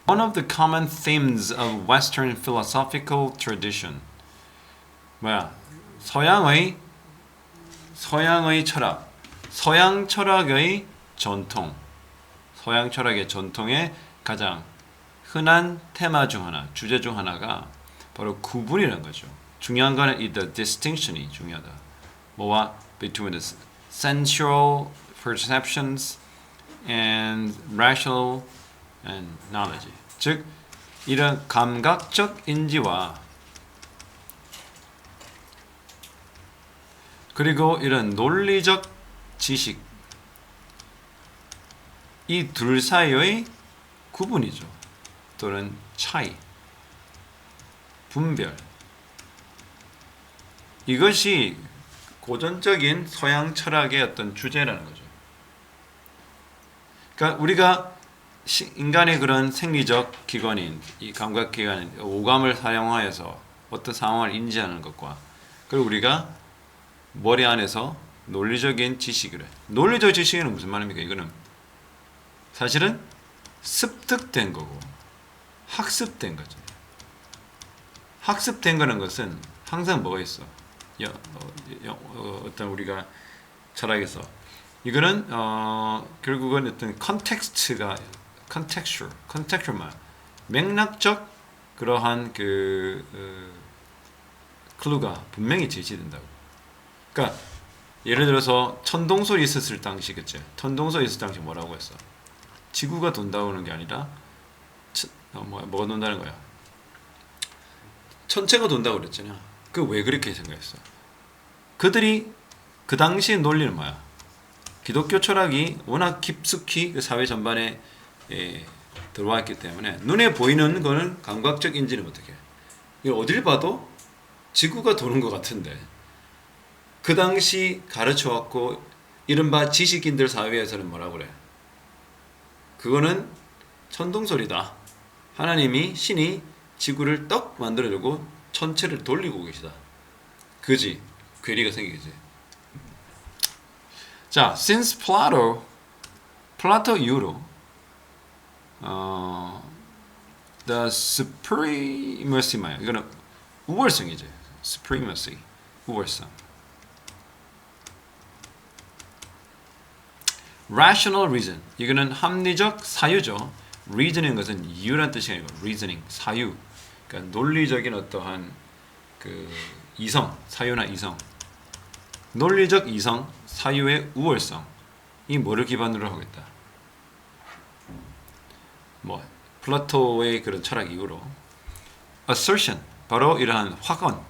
One of the common themes of Western philosophical tradition. 뭐야? 서양의 철학, 서양 철학의 전통, 서양 철학의 전통의 가장 흔한 테마 중 하나, 주제 중 하나가 바로 구분이라는 거죠. 중요한 거는 이 the distinction이 중요하다. 뭐와 between the sensual perceptions and rational and knowledge. 즉 이런 감각적 인지와 그리고 이런 논리적 지식 이 둘 사이의 구분이죠. 또는 차이, 분별. 이것이 고전적인 서양 철학의 어떤 주제라는 거죠. 그러니까 우리가 인간의 그런 생리적 기관인 이 감각 기관, 오감을 사용하여서 어떤 상황을 인지하는 것과 그리고 우리가 머리 안에서 논리적인 지식을 해. 논리적 지식은 무슨 말입니까? 이거는 사실은 습득된 거고 학습된 거죠. 학습된 거는 것은 항상 뭐가 있어? 어떤 우리가 철학에서 이거는 결국은 어떤 컨텍스트가 컨텍스처 말 맥락적 그러한 클루가 분명히 제시된다고. 그러니까 예를 들어서 천동설이 있었을 당시 그치? 천동설이 있었을 당시 뭐라고 했어? 지구가 돈다는 게 아니라 뭐가 돈다는 거야? 천체가 돈다고 그랬잖아. 그 왜 그렇게 생각했어? 그들이 그 당시 논리는 뭐야? 기독교 철학이 워낙 깊숙이 그 사회 전반에 들어와 있기 때문에 눈에 보이는 거는 감각적 인지는 어떻게? 이걸 어딜 봐도 지구가 도는 것 같은데 그 당시 가르쳐 왔고 이른바 지식인들 사회에서는 뭐라고 그래? 그거는 천동설이다. 하나님이 신이 지구를 떡 만들어주고 천체를 돌리고 계시다. 그지? 괴리가 생기지. 자, since 플라토 이후로 the supremacy 뭐야? 이거는 우월성이지. supremacy, 우월성. rational reason, 이거는 합리적 사유죠. reason인 것은 이유란 뜻이 아니고 reasoning, 사유. 그러니까 논리적인 어떠한 그 이성, 사유나 이성. 논리적 이성, 사유의 우월성. 이 뭐를 기반으로 하고 있다? 뭐 플라토의 그런 철학 이후로 assertion, 바로 이러한 확언,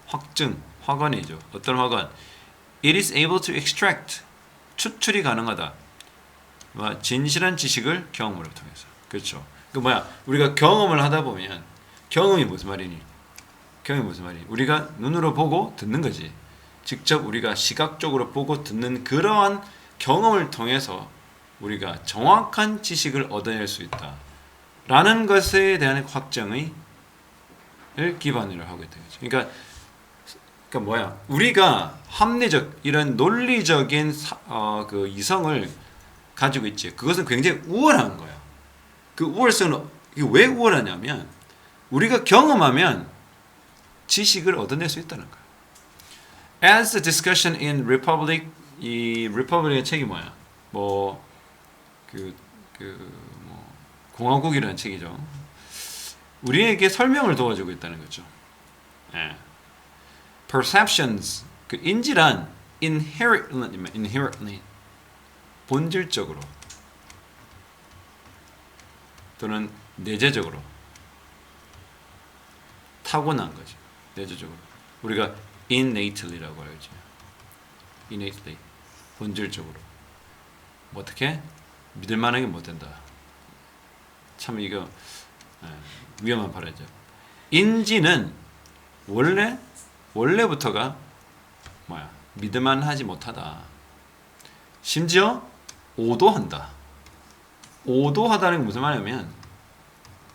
확증, 확언이죠. 어떤 확언? It is able to extract, 추출이 가능하다. 진실한 지식을 경험으로 통해서. 그렇죠. 그 뭐야? 우리가 경험을 하다 보면 경험이 무슨 말이니? 경험이 무슨 말이니? 우리가 눈으로 보고 듣는 거지. 직접 우리가 시각적으로 보고 듣는 그러한 경험을 통해서 우리가 정확한 지식을 얻어낼 수 있다. 라는 것에 대한 확정을 기반으로 하고 있다. 그러니까 뭐야? 우리가 합리적 이런 논리적인 그 이성을 가지고 있지. 그것은 굉장히 우월한 거야. 그 우월성은 왜 우월하냐면 우리가 경험하면 지식을 얻어낼 수 있다는 거야. As the discussion in Republic, 이 Republic의 책이 뭐야? 뭐 공화국이라는 책이죠. 우리에게 설명을 도와주고 있다는 거죠. 예. Perceptions, 그 인지란 inherently, 본질적으로 또는 내재적으로 타고난 거죠. 내재적으로. 우리가 innately라고 하죠. innately, 본질적으로. 뭐 어떻게? 믿을만하게 못 된다. 참 이거 위험한 발언이죠. 인지는 원래부터가 뭐야? 믿을만하지 못하다. 심지어 오도한다. 오도하다는 게 무슨 말이냐면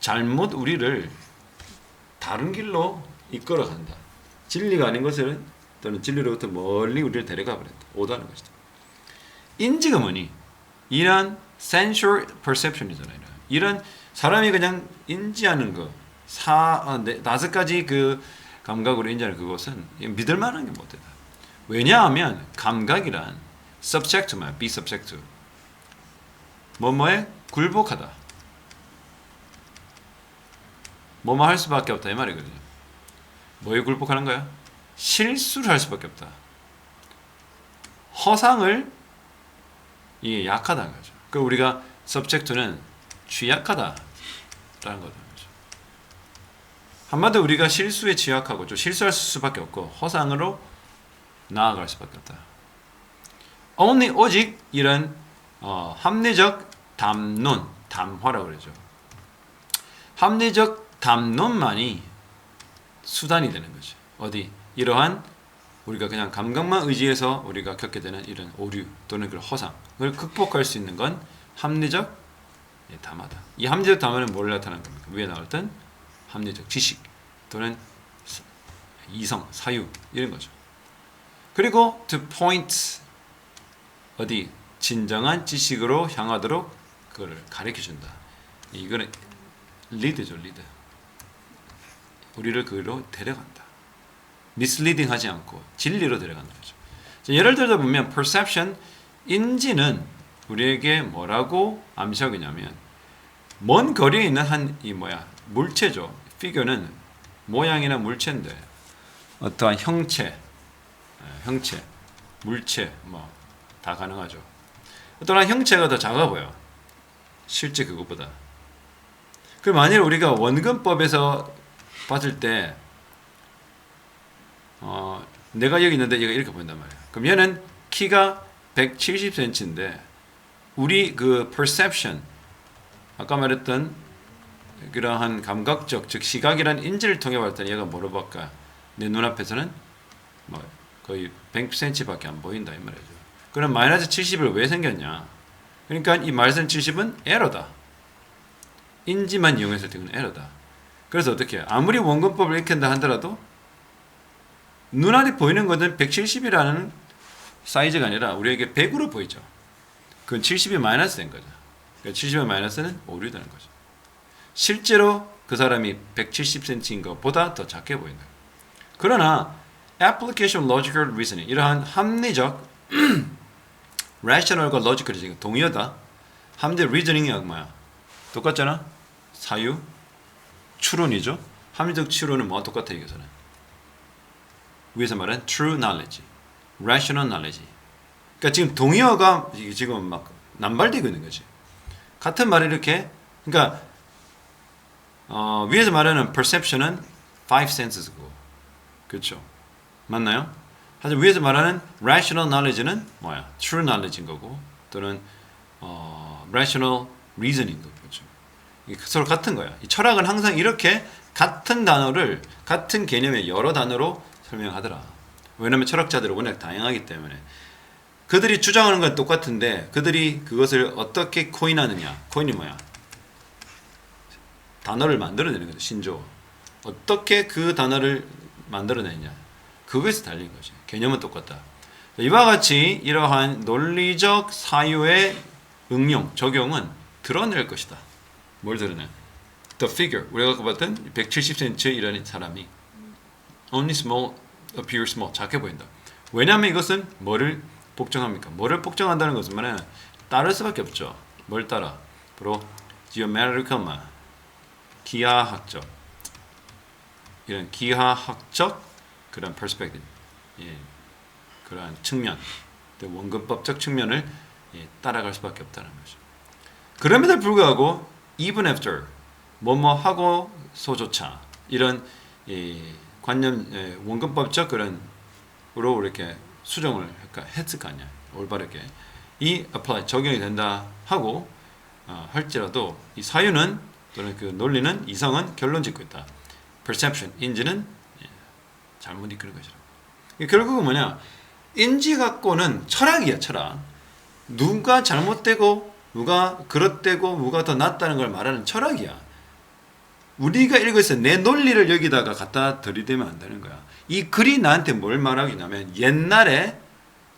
잘못 우리를 다른 길로 이끌어간다. 진리가 아닌 것을 또는 진리로부터 멀리 우리를 데려가 버린다. 오도하는 것이다. 인지가 뭐니? 이런 sensual perception이잖아요. 이런 사람이 그냥 인지하는 거, 다섯 가지 그 감각으로 인지하는 그것은 믿을 만한 게 못 되다. 왜냐하면 감각이란 subject만, be subject. 뭐뭐에 굴복하다. 뭐뭐 할 수밖에 없다 이 말이거든요. 뭐에 굴복하는 거야? 실수를 할 수밖에 없다. 허상을 이게 약하다는 거죠. 그 우리가 subject는 취약하다라는 거죠. 한마디로 우리가 실수에 취약하고 좀 실수할 수밖에 없고 허상으로 나아갈 수밖에 없다. only 오직 이런 합리적 담론, 담화라고 그러죠. 합리적 담론만이 수단이 되는 거죠. 어디? 이러한 우리가 그냥 감각만 의지해서 우리가 겪게 되는 이런 오류 또는 그런 허상을 극복할 수 있는 건 합리적 담화다. 이 합리적 담화는 뭘 나타나는 겁니까? 위에 나왔던 합리적 지식 또는 이성, 사유 이런 거죠. 그리고 to point 어디? 진정한 지식으로 향하도록 그걸 가르쳐준다. 이거는 리드죠, 리드. 우리를 그로 데려간다. misleading 하지 않고 진리로 데려간다. 자, 예를 들어 보면 perception, 인지는 우리에게 뭐라고 암시하고 있냐면 먼 거리에 있는 물체죠. figure는 모양이나 물체인데 어떠한 형체, 물체 다 가능하죠. 어떠한 형체가 더 작아 보여. 실제 그것보다. 그 만일 우리가 원근법에서 봤을 때 내가 여기 있는데 얘가 이렇게 보인단 말이야. 그럼 얘는 키가 170cm인데 우리 그 perception 아까 말했던 그러한 감각적 즉 시각이란 인지를 통해 봤을 때 얘가 뭐로 볼까? 내 눈앞에서는 거의 100cm밖에 안 보인다 이 말이죠. 그럼 마이너스 70을 왜 생겼냐? 그러니까 이 마이너스 70은 에러다. 인지만 이용했을 때는 에러다. 그래서 어떻게 아무리 원근법을 익힌다 하더라도 눈알이 보이는 것은 170이라는 사이즈가 아니라 우리에게 100으로 보이죠. 그건 70이 마이너스 된 거죠. 그러니까 70의 마이너스는 오류되는 거죠. 실제로 그 사람이 170cm인 것보다 더 작게 보인다. 그러나 application logical reasoning 이러한 합리적 rational과 logical이 동의어다. 합리적 reasoning이 뭐야? 똑같잖아. 사유, 추론이죠. 합리적 추론은 뭐가 똑같아 여기서는. 위에서 말한 true knowledge, rational knowledge. 그러니까 지금 동의어가 지금 막 남발되고 있는 거지. 같은 말을 이렇게, 그러니까 위에서 말하는 perception은 five senses고, 그렇죠? 맞나요? 하지만 위에서 말하는 rational knowledge는 뭐야? true knowledge인 거고, 또는 rational reasoning 거고, 그렇죠? 서로 같은 거야. 이 철학은 항상 이렇게 같은 단어를 같은 개념의 여러 단어로 설명하더라. 왜냐하면 철학자들은 워낙 다양하기 때문에 그들이 주장하는 건 똑같은데 그들이 그것을 어떻게 코인하느냐. 코인이 뭐야? 단어를 만들어내는 거죠. 신조어. 어떻게 그 단어를 만들어내느냐. 그것에 달린 거지. 개념은 똑같다. 이와 같이 이러한 논리적 사유의 응용, 적용은 드러낼 것이다. 뭘 드러내? The figure. 우리가 아까 봤던 170cm 이라는 사람이 only small appear small. 작게 보인다. 왜냐하면 이것은 뭐를 복종합니까? 뭐를 복종한다는 것은 말은 따를 수밖에 없죠. 뭘 따라? 바로 geometrical만 기하학적 이런 기하학적 그런 perspective 그러한 측면 원근법적 측면을 따라갈 수밖에 없다는 거죠. 그럼에도 불구하고 even after 뭐뭐 하고서조차 이런 관념 원근법적 그런으로 이렇게 수정을 했을 거 아니야. 올바르게 이 apply 적용이 된다 하고 할지라도 이 사유는 또는 그 논리는 이성은 결론 짓고 있다. perception 인지는 잘못 이끄는 것이라고. 결국은 뭐냐? 인지 갖고는 철학이야, 철학. 누가 잘못되고 누가 그릇되고 누가 더 낫다는 걸 말하는 철학이야. 우리가 읽어서 내 논리를 여기다가 갖다 들이대면 안 되는 거야. 이 글이 나한테 뭘 말하고 있냐면 옛날에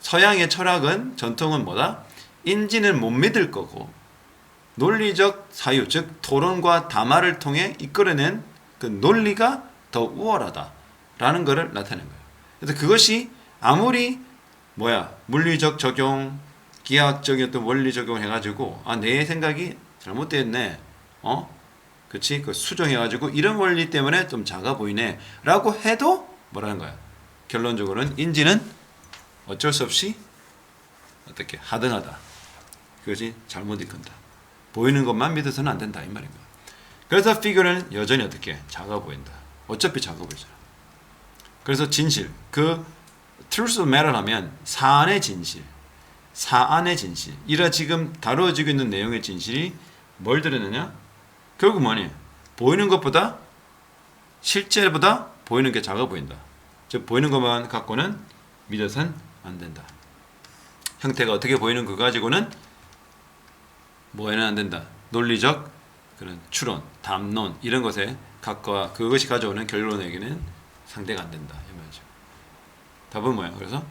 서양의 철학은 전통은 뭐다? 인지는 못 믿을 거고 논리적 사유, 즉 토론과 담화를 통해 이끌어낸 그 논리가 더 우월하다라는 것을 나타낸 거예요. 그래서 그것이 아무리 물리적 적용, 기하학적인 어떤 원리 적용을 해가지고 내 생각이 잘못됐네, 그치? 그 수정해가지고 이런 원리 때문에 좀 작아 보이네라고 해도 뭐라는 거야? 결론적으로는 인지는 어쩔 수 없이 어떻게 하등하다. 그것이 잘못 이끈다. 보이는 것만 믿어서는 안 된다 이 말인 거야. 그래서 figure는 여전히 어떻게 작아 보인다. 어차피 작아 보이잖아. 그래서 진실, 그 truth of matter 하면 사안의 진실, 사안의 진실. 이라 지금 다루어지고 있는 내용의 진실이 뭘 드러내냐? 결국 뭐니? 보이는 것보다 실제보다 보이는 게 작아 보인다. 즉 보이는 것만 갖고는 믿어선 안 된다. 형태가 어떻게 보이는 거 가지고는 뭐에는 안 된다. 논리적 그런 추론, 담론 이런 것에 각과 그것이 가져오는 결론에게는 상대가 안 된다. 이 말이죠. 답은 뭐야? 그래서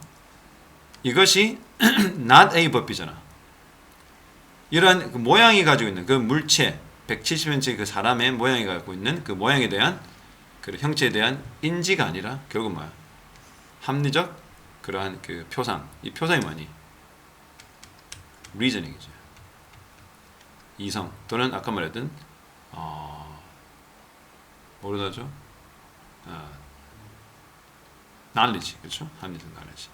이것이 not a 법이잖아. 이러한 그 모양이 가지고 있는 그 물체 170cm 그 사람의 모양이 갖고 있는 그 모양에 대한 그 형체에 대한 인지가 아니라 결국 뭐야? 합리적 그러한 그 표상. 이 표상이 뭐니? reasoning이죠. 이성 또는 아까 말했던 뭐로 하죠? knowledge, 그렇죠? 합리적 knowledge.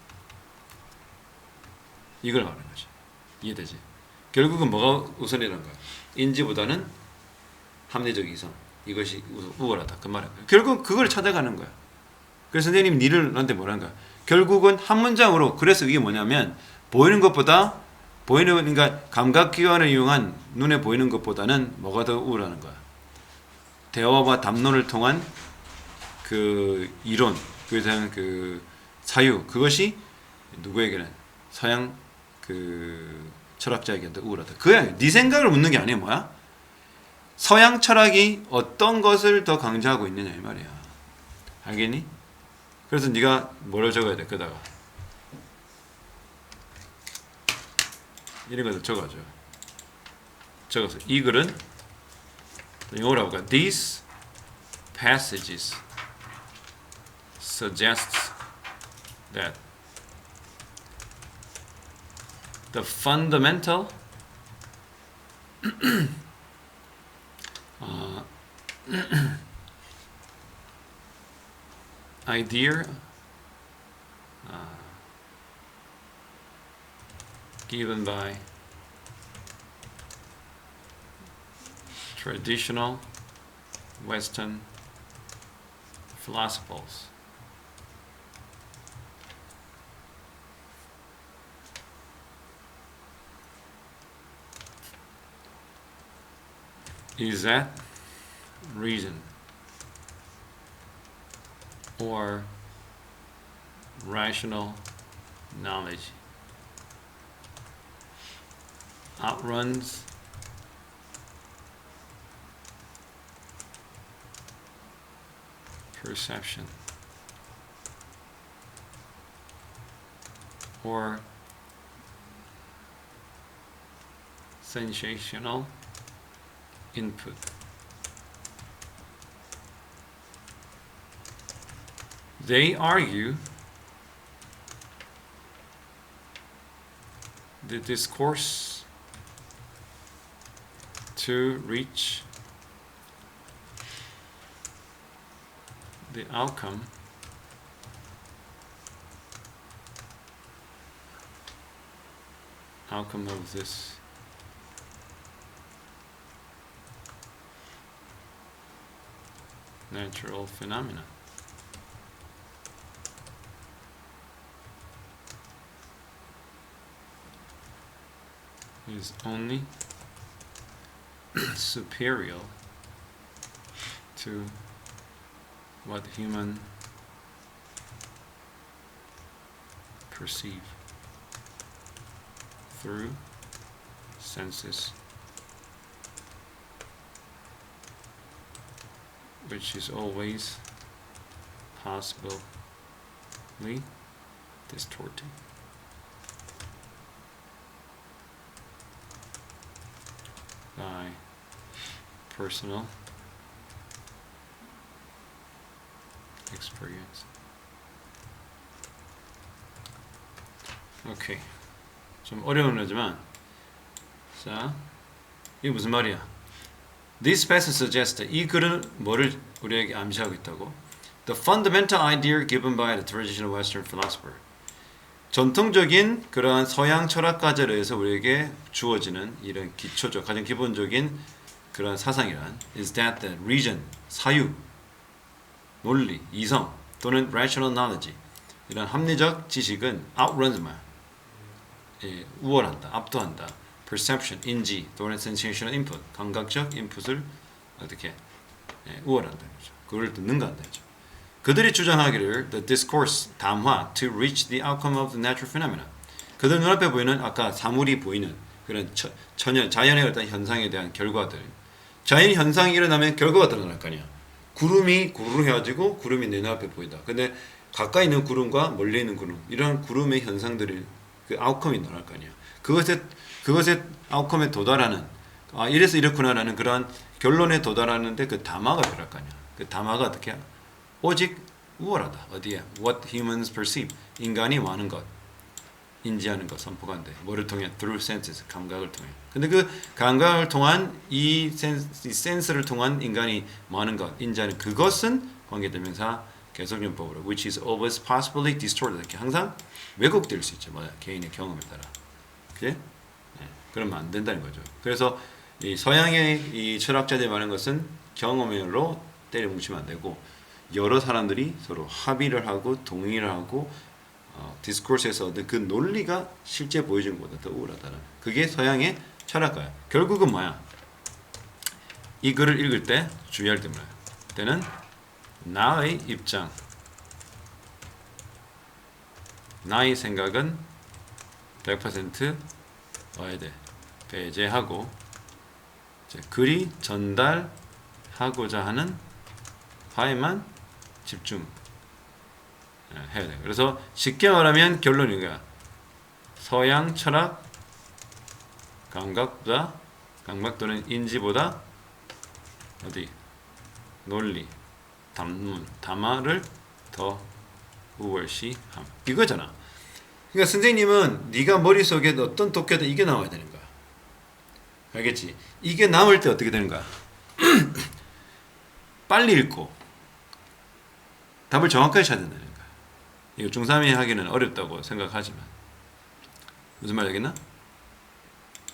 이걸 말하는 거죠. 이해되지? 결국은 뭐가 우선이라는 거야? 인지보다는 합리적 이성. 이것이 우월하다. 그 말이야. 결국 그걸 찾아가는 거야. 그래서 선생님이 니를 너한테 뭐라는 거야? 결국은 한 문장으로 그래서 이게 뭐냐면 보이는 것보다 그러니까 감각기관을 이용한 눈에 보이는 것보다는 뭐가 더 우월하는 거야? 대화와 담론을 통한 그 이론, 그에 대한 그 사유, 그것이 누구에게는 서양 그 철학자에게 더 우월하다. 그야 네 생각을 묻는 게 아니야. 뭐야? 서양 철학이 어떤 것을 더 강조하고 있느냐 이 말이야. 알겠니? 그래서 네가 뭐를 적어야 돼? 그다가 이런 것을 적어줘. 적어서 이 글은 영어로 할까? These passages suggests that the fundamental idea given by traditional Western philosophers is that reason or rational knowledge outruns perception or sensational input. They argue the discourse to reach the outcome of this natural phenomena. Is only superior to what human perceive through senses, which is always possibly distorted. by personal experience. 오케이. 좀 어려운 거지만 자, 이게 무슨 말이야? This passage suggests 이 글은 뭐를 우리에게 암시하고 있다고? The fundamental idea given by the traditional Western philosopher. 전통적인 그러한 서양 철학가들에 의해서 우리에게 주어지는 이런 기초적, 가장 기본적인 그런 사상이란 is that the reason, 사유, 논리, 이성 또는 rational knowledge 이런 합리적 지식은 outruns 우월한다, 압도한다. perception, 인지 또는 sensational input, 감각적 인풋을 어떻게 우월한다. 그걸 능가한다. 그들이 주장하기를 the discourse, 담화 to reach the outcome of the natural phenomena. 그들 눈앞에 보이는 아까 사물이 보이는 그런 자연의 어떤 현상에 대한 결과들. 자연 현상이 일어나면 결과가 드러날 거 아니야. 구름이 구르르 해가지고 구름이 내 눈앞에 보인다. 근데 가까이 있는 구름과 멀리 있는 구름 이런 구름의 현상들이 그 아웃컴이 나올 거 아니야. 그것의 아웃컴에 도달하는 이래서 이렇구나라는 그러한 결론에 도달하는데 그 담화가 필요할 거 아니야. 그 담화가 어떻게 해? 오직 우월하다. 어디에? What humans perceive. 인간이 많은 것, 인지하는 것, 선포한대. 뭐를 통해? Through senses. 감각을 통해. 근데 그 감각을 통한 이 센스를 통한 인간이 많은 것, 인지하는 그것은 관계대명사 계속용법으로 which is always possibly distorted. 이렇게 항상 왜곡될 수 있죠. 뭐야? 개인의 경험에 따라. 그게? 네. 그러면 안 된다는 거죠. 그래서 이 서양의 이 철학자들이 말하는 것은 경험으로 때려 뭉치면 안 되고 여러 사람들이 서로 합의를 하고 동의를 하고 디스코스에서 얻은 그 논리가 실제 보여주는 것보다 더 우월하다는 그게 서양의 철학가야. 결국은 뭐야? 이 글을 읽을 때 주의할 때 뭐야? 때는 나의 입장, 나의 생각은 100% 와야 돼. 배제하고 글이 전달하고자 하는 바에만 집중해야 돼. 그래서 쉽게 말하면 결론인 거야. 서양 철학 감각 또는 인지보다 어디 논리, 담화를 더 우월시함. 이거잖아. 그러니까 선생님은 네가 머릿속에 어떤 독해도 이게 나와야 되는 거야. 알겠지? 이게 남을 때 어떻게 되는 거야? 빨리 읽고 답을 정확하게 찾아내는 거야. 이거 중3이 하기는 어렵다고 생각하지만 무슨 말 알겠나?